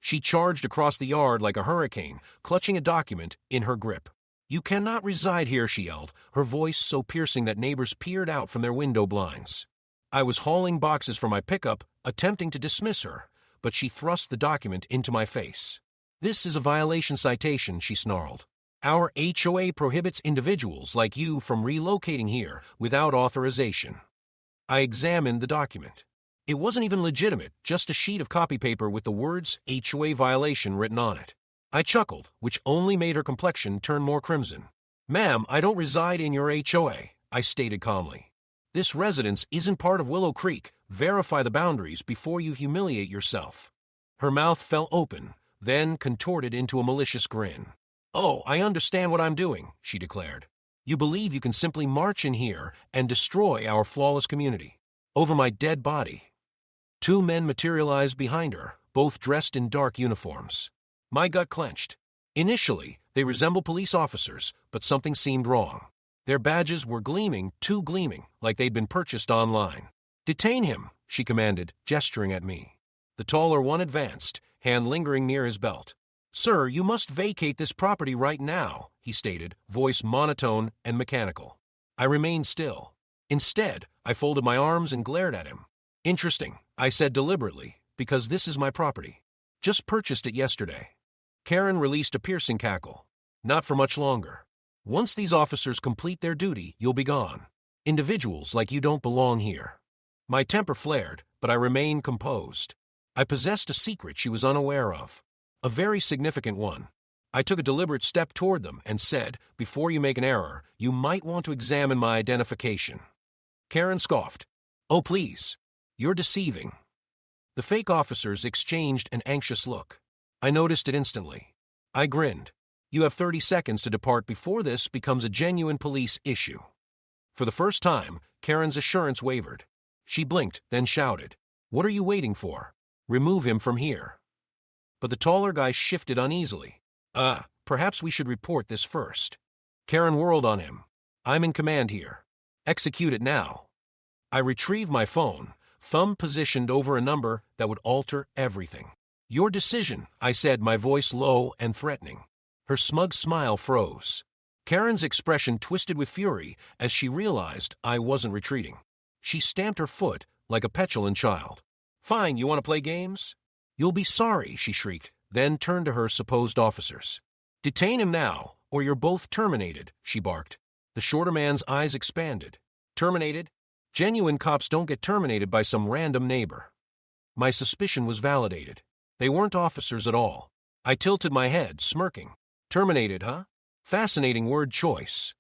She charged across the yard like a hurricane, clutching a document in her grip. "You cannot reside here," she yelled, her voice so piercing that neighbors peered out from their window blinds. I was hauling boxes from my pickup, attempting to dismiss her, but she thrust the document into my face. "This is a violation citation," she snarled. "Our HOA prohibits individuals like you from relocating here without authorization." I examined the document. It wasn't even legitimate, just a sheet of copy paper with the words HOA violation written on it. I chuckled, which only made her complexion turn more crimson. "Ma'am, I don't reside in your HOA, I stated calmly. "This residence isn't part of Willow Creek. Verify the boundaries before you humiliate yourself." Her mouth fell open, then contorted into a malicious grin. "Oh, I understand what I'm doing," she declared. "You believe you can simply march in here and destroy our flawless community. Over my dead body." Two men materialized behind her, both dressed in dark uniforms. My gut clenched. Initially, they resembled police officers, but something seemed wrong. Their badges were gleaming, too gleaming, like they'd been purchased online. "Detain him," she commanded, gesturing at me. The taller one advanced, hand lingering near his belt. "Sir, you must vacate this property right now," he stated, voice monotone and mechanical. I remained still. Instead, I folded my arms and glared at him. "Interesting," I said deliberately, "because this is my property. Just purchased it yesterday." Karen released a piercing cackle. "Not for much longer. Once these officers complete their duty, you'll be gone. Individuals like you don't belong here." My temper flared, but I remained composed. I possessed a secret she was unaware of. A very significant one. I took a deliberate step toward them and said, "Before you make an error, you might want to examine my identification." Karen scoffed. "Oh, please. You're deceiving." The fake officers exchanged an anxious look. I noticed it instantly. I grinned. "You have 30 seconds to depart before this becomes a genuine police issue." For the first time, Karen's assurance wavered. She blinked, then shouted, "What are you waiting for? Remove him from here." But the taller guy shifted uneasily. Perhaps we should report this first." Karen whirled on him. "I'm in command here. Execute it now." I retrieved my phone, thumb positioned over a number that would alter everything. "Your decision," I said, my voice low and threatening. Her smug smile froze. Karen's expression twisted with fury as she realized I wasn't retreating. She stamped her foot like a petulant child. "Fine, you want to play games?" "You'll be sorry," she shrieked, then turned to her supposed officers. "Detain him now, or you're both terminated," she barked. The shorter man's eyes expanded. "Terminated? Genuine cops don't get terminated by some random neighbor." My suspicion was validated. They weren't officers at all. I tilted my head, smirking. "Terminated, huh? Fascinating word choice."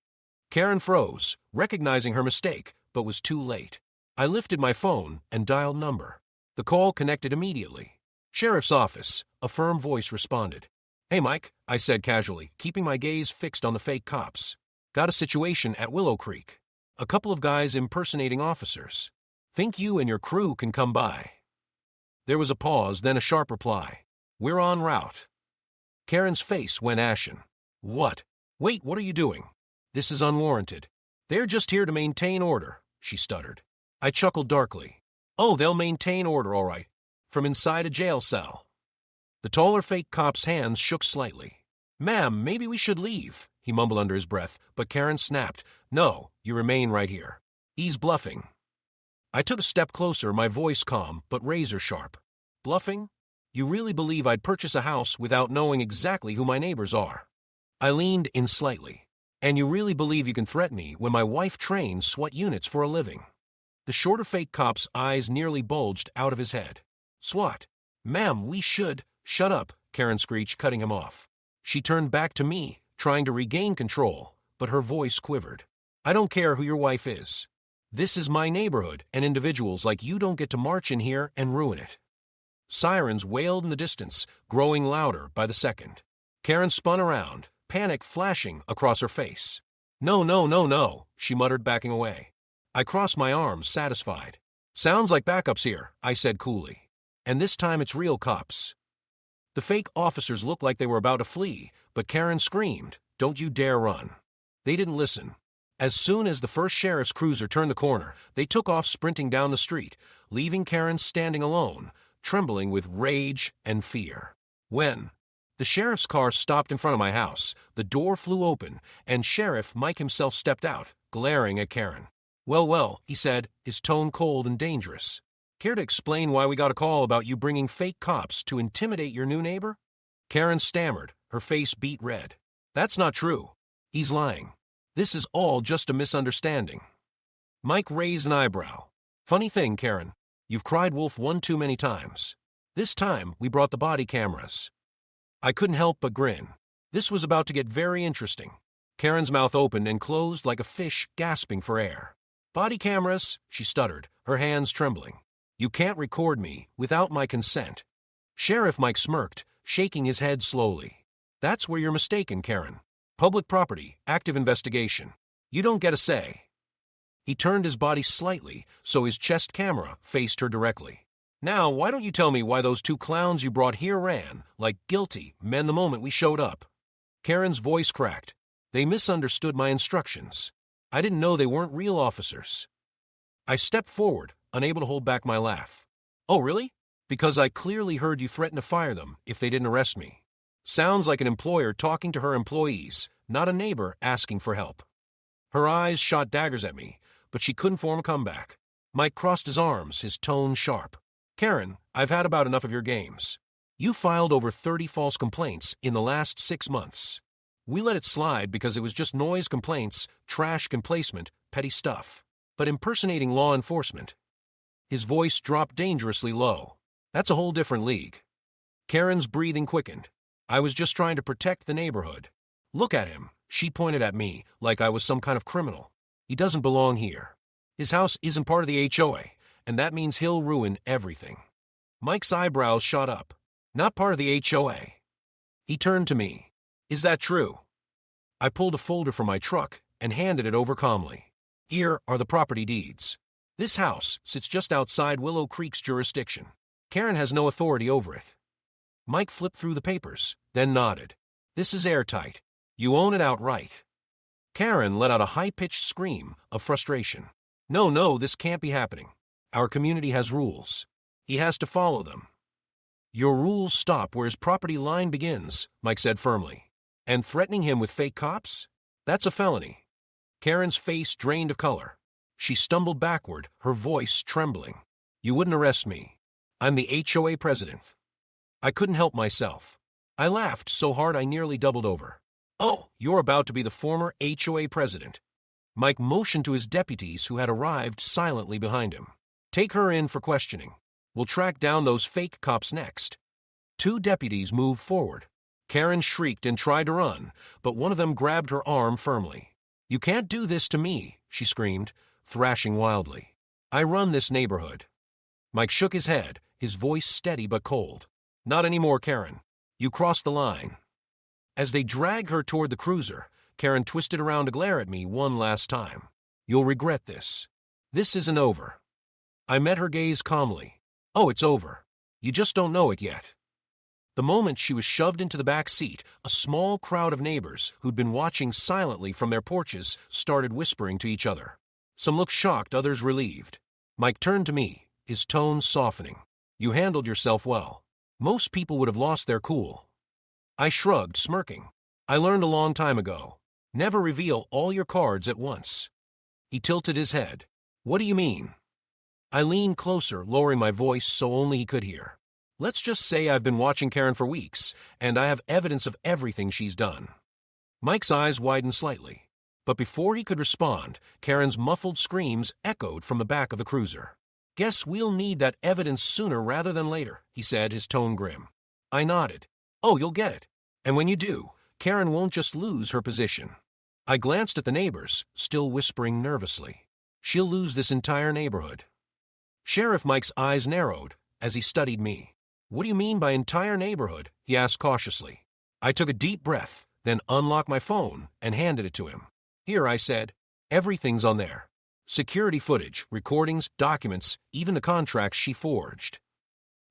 Karen froze, recognizing her mistake, but was too late. I lifted my phone and dialed number. The call connected immediately. "Sheriff's office," a firm voice responded. "Hey, Mike," I said casually, keeping my gaze fixed on the fake cops. "Got a situation at Willow Creek. A couple of guys impersonating officers. Think you and your crew can come by." There was a pause, then a sharp reply. "We're en route." Karen's face went ashen. "What? Wait, what are you doing? This is unwarranted." "They're just here to maintain order," she stuttered. I chuckled darkly. "Oh, they'll maintain order, all right. From inside a jail cell." The taller fake cop's hands shook slightly. "Ma'am, maybe we should leave," he mumbled under his breath, but Karen snapped. "No, you remain right here. He's bluffing." I took a step closer, my voice calm but razor sharp. "Bluffing? You really believe I'd purchase a house without knowing exactly who my neighbors are?" I leaned in slightly. "And you really believe you can threaten me when my wife trains SWAT units for a living?" The shorter fake cop's eyes nearly bulged out of his head. "SWAT? Ma'am, we should—" "Shut up," Karen screeched, cutting him off. She turned back to me, trying to regain control, but her voice quivered. "I don't care who your wife is. This is my neighborhood, and individuals like you don't get to march in here and ruin it." Sirens wailed in the distance, growing louder by the second. Karen spun around, panic flashing across her face. "No, no, no, no," she muttered, backing away. I crossed my arms, satisfied. "Sounds like backup's here," I said coolly. "And this time it's real cops." The fake officers looked like they were about to flee, but Karen screamed, "Don't you dare run." They didn't listen. As soon as the first sheriff's cruiser turned the corner, they took off sprinting down the street, leaving Karen standing alone, trembling with rage and fear. When? The sheriff's car stopped in front of my house, the door flew open, and Sheriff Mike himself stepped out, glaring at Karen. Well, well, he said, his tone cold and dangerous. Care to explain why we got a call about you bringing fake cops to intimidate your new neighbor? Karen stammered, her face beet red. That's not true. He's lying. This is all just a misunderstanding. Mike raised an eyebrow. Funny thing, Karen. You've cried wolf one too many times. This time, we brought the body cameras. I couldn't help but grin. This was about to get very interesting. Karen's mouth opened and closed like a fish gasping for air. Body cameras, she stuttered, her hands trembling. You can't record me without my consent. Sheriff Mike smirked, shaking his head slowly. That's where you're mistaken, Karen. Public property, active investigation. You don't get a say. He turned his body slightly so his chest camera faced her directly. Now, why don't you tell me why those two clowns you brought here ran, like guilty men the moment we showed up? Karen's voice cracked. They misunderstood my instructions. I didn't know they weren't real officers. I stepped forward, unable to hold back my laugh. Oh, really? Because I clearly heard you threaten to fire them if they didn't arrest me. Sounds like an employer talking to her employees, not a neighbor asking for help. Her eyes shot daggers at me, but she couldn't form a comeback. Mike crossed his arms, his tone sharp. Karen, I've had about enough of your games. You filed over 30 false complaints in the last 6 months. We let it slide because it was just noise complaints, trash placement, petty stuff. But impersonating law enforcement. His voice dropped dangerously low. That's a whole different league. Karen's breathing quickened. I was just trying to protect the neighborhood. Look at him, she pointed at me like I was some kind of criminal. He doesn't belong here. His house isn't part of the HOA, and that means he'll ruin everything. Mike's eyebrows shot up. Not part of the HOA. He turned to me. Is that true? I pulled a folder from my truck and handed it over calmly. Here are the property deeds. This house sits just outside Willow Creek's jurisdiction. Karen has no authority over it. Mike flipped through the papers, then nodded. This is airtight. You own it outright. Karen let out a high-pitched scream of frustration. No, this can't be happening. Our community has rules. He has to follow them. Your rules stop where his property line begins, Mike said firmly. And threatening him with fake cops? That's a felony. Karen's face drained of color. She stumbled backward, her voice trembling. You wouldn't arrest me. I'm the HOA president. I couldn't help myself. I laughed so hard I nearly doubled over. Oh, you're about to be the former HOA president. Mike motioned to his deputies who had arrived silently behind him. Take her in for questioning. We'll track down those fake cops next. 2 deputies moved forward. Karen shrieked and tried to run, but one of them grabbed her arm firmly. You can't do this to me, she screamed, thrashing wildly. I run this neighborhood. Mike shook his head, his voice steady but cold. Not anymore, Karen. You crossed the line. As they dragged her toward the cruiser, Karen twisted around to glare at me one last time. You'll regret this. This isn't over. I met her gaze calmly. Oh, it's over. You just don't know it yet. The moment she was shoved into the back seat, a small crowd of neighbors who'd been watching silently from their porches started whispering to each other. Some looked shocked, others relieved. Mike turned to me, his tone softening. You handled yourself well. Most people would have lost their cool. I shrugged, smirking. I learned a long time ago. Never reveal all your cards at once. He tilted his head. What do you mean? I leaned closer, lowering my voice so only he could hear. Let's just say I've been watching Karen for weeks, and I have evidence of everything she's done. Mike's eyes widened slightly. But before he could respond, Karen's muffled screams echoed from the back of the cruiser. Guess we'll need that evidence sooner rather than later, he said, his tone grim. I nodded. Oh, you'll get it. And when you do, Karen won't just lose her position. I glanced at the neighbors, still whispering nervously. She'll lose this entire neighborhood. Sheriff Mike's eyes narrowed as he studied me. What do you mean by entire neighborhood? He asked cautiously. I took a deep breath, then unlocked my phone and handed it to him. Here, I said. Everything's on there. Security footage, recordings, documents, even the contracts she forged.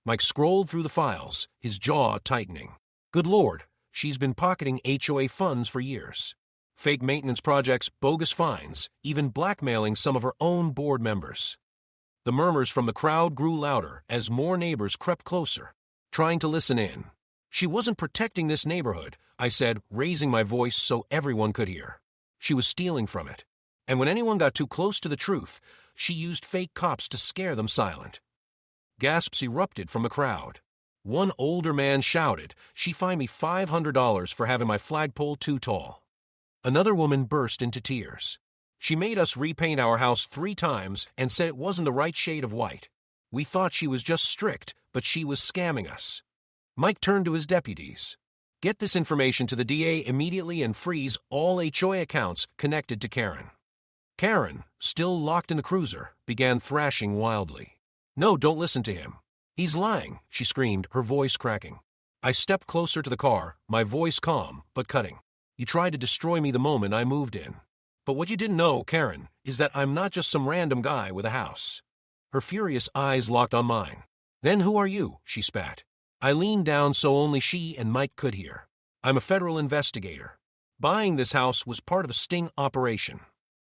Mike scrolled through the files, his jaw tightening. Good Lord, she's been pocketing HOA funds for years. Fake maintenance projects, bogus fines, even blackmailing some of her own board members. The murmurs from the crowd grew louder as more neighbors crept closer, trying to listen in. She wasn't protecting this neighborhood, I said, raising my voice so everyone could hear. She was stealing from it. And when anyone got too close to the truth, she used fake cops to scare them silent. Gasps erupted from the crowd. One older man shouted, "She fined me $500 for having my flagpole too tall." Another woman burst into tears. She made us repaint our house 3 times and said it wasn't the right shade of white. We thought she was just strict, but she was scamming us. Mike turned to his deputies. "Get this information to the DA immediately and freeze all HOA accounts connected to Karen." Karen, still locked in the cruiser, began thrashing wildly. "No, don't listen to him. He's lying," she screamed, her voice cracking. I stepped closer to the car, my voice calm, but cutting. "You tried to destroy me the moment I moved in. But what you didn't know, Karen, is that I'm not just some random guy with a house." Her furious eyes locked on mine. "Then who are you?" she spat. I leaned down so only she and Mike could hear. "I'm a federal investigator. Buying this house was part of a sting operation."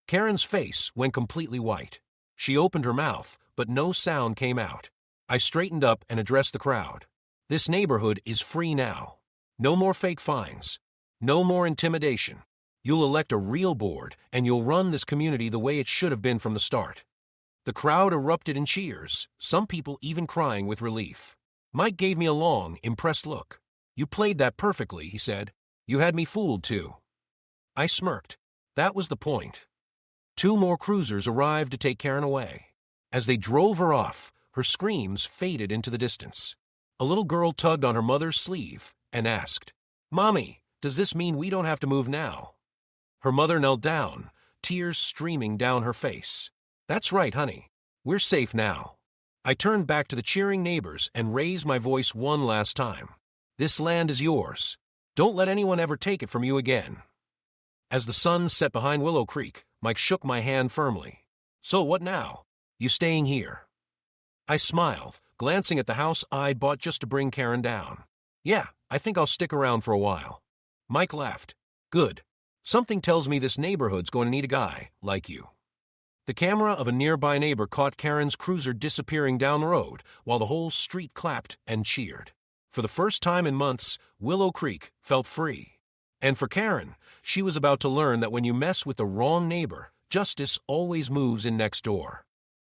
Karen's face went completely white. She opened her mouth, but no sound came out. I straightened up and addressed the crowd. "This neighborhood is free now. No more fake fines. No more intimidation. You'll elect a real board, and you'll run this community the way it should have been from the start." The crowd erupted in cheers, some people even crying with relief. Mike gave me a long, impressed look. "You played that perfectly," he said. "You had me fooled, too." I smirked. That was the point. 2 more cruisers arrived to take Karen away. As they drove her off, her screams faded into the distance. A little girl tugged on her mother's sleeve and asked, "Mommy, does this mean we don't have to move now?" Her mother knelt down, tears streaming down her face. "That's right, honey. We're safe now." I turned back to the cheering neighbors and raised my voice one last time. "This land is yours. Don't let anyone ever take it from you again." As the sun set behind Willow Creek, Mike shook my hand firmly. "So what now? You staying here?" I smiled, glancing at the house I'd bought just to bring Karen down. "Yeah, I think I'll stick around for a while." Mike laughed. "Good. Something tells me this neighborhood's going to need a guy like you." The camera of a nearby neighbor caught Karen's cruiser disappearing down the road while the whole street clapped and cheered. For the first time in months, Willow Creek felt free. And for Karen, she was about to learn that when you mess with the wrong neighbor, justice always moves in next door.